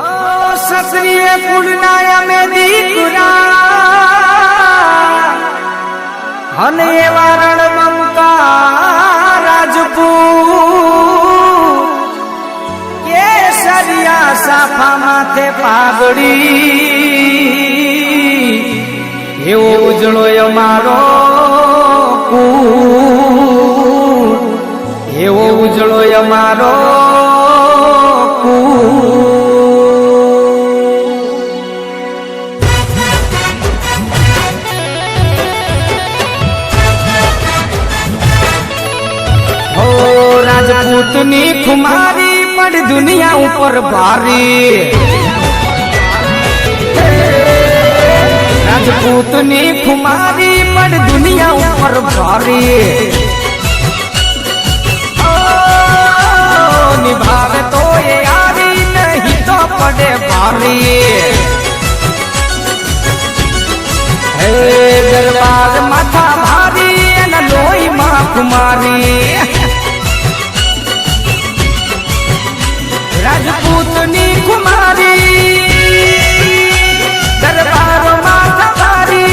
क्षत्रिय कुलनाय में दीकरा हन एवा रणमंका राजपूत केसरिया साफा माथे पागड़ी एवो उजळो अमारो कूट एवो उजळो अमारो राजपूतनी खुमारी पड़ दुनिया ऊपर भारी राजपूतनी खुमारी पड़ दुनिया ऊपर भारी निभावे तो ये यारी नहीं तो पड़े भारी दरबार माथा भारी न लोई माँ कुमारी राजपूतनी कुमारी दरबार माथा भारी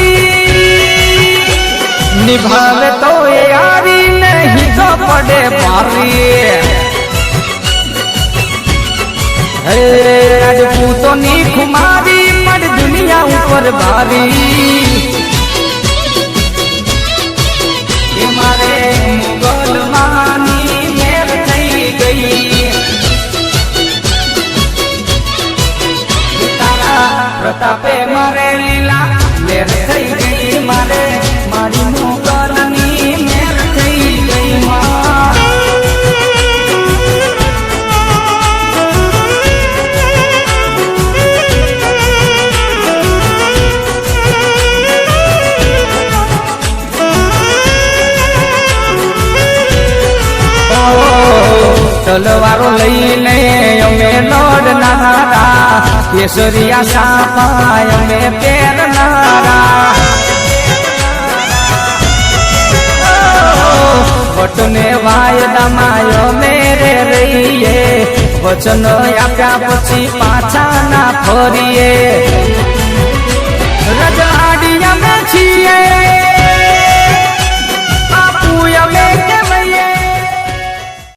निभावे तो ये यारी नहीं तो पड़े भारी राजपूतनी कुमारी पड़ दुनिया ऊपर भारी मारे मुगल मानी मेर थई गई प्रतापे मारे लीला मेर थई गई मारे मारी मुगलनी मेर थई गई तलवारो लईने अमे लड़नारा केसरिया साफा अमे पेरनारा वटने वायदा मायो मेरे रहीए वचन आप्या पछी पाछा ना फरीए